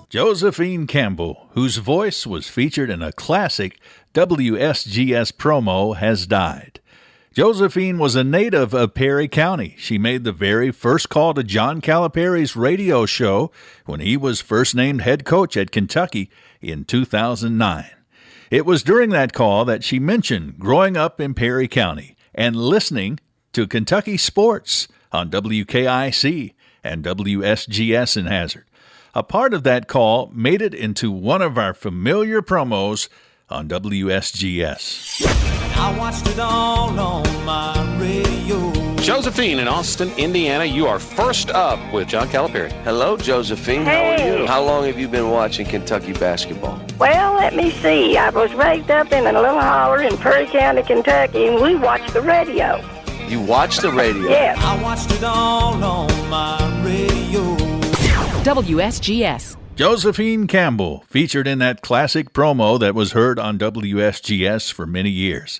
Josephine Campbell, whose voice was featured in a classic WSGS promo, has died. Josephine was a native of Perry County. She made the very first call to John Calipari's radio show when he was first named head coach at Kentucky in 2009. It was during that call that she mentioned growing up in Perry County and listening to Kentucky sports on WKIC and WSGS in Hazard. A part of that call made it into one of our familiar promos on WSGS. I watched it all on my radio. Josephine in Austin, Indiana, you are first up with John Calipari. Hello, Josephine. Hey. How are you? How long have you been watching Kentucky basketball? Well, let me see. I was raised up in a little holler in Perry County, Kentucky, and we watched the radio. You watch the radio? Yes. I watched it all on my radio. WSGS. Josephine Campbell, featured in that classic promo that was heard on WSGS for many years.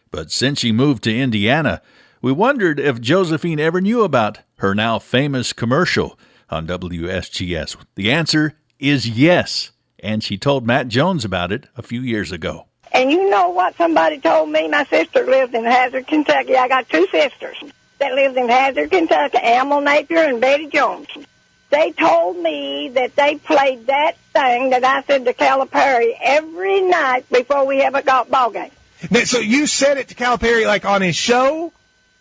But since she moved to Indiana, we wondered if Josephine ever knew about her now famous commercial on WSGS. The answer is yes, and she told Matt Jones about it a few years ago. And you know what somebody told me? My sister lived in Hazard, Kentucky. I got two sisters that lived in Hazard, Kentucky, Amel Napier and Betty Jones. They told me that they played that thing that I said to Calipari every night before we have a ball game. Now, so you said it to Calipari like on his show?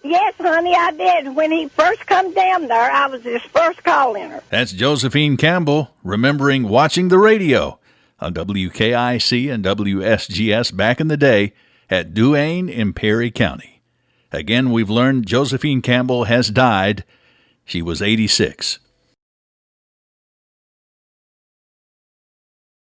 Yes, honey, I did. When he first come down there, I was his first call-inner. That's Josephine Campbell remembering watching the radio on WKIC and WSGS back in the day at Duane in Perry County. Again, we've learned Josephine Campbell has died. She was 86.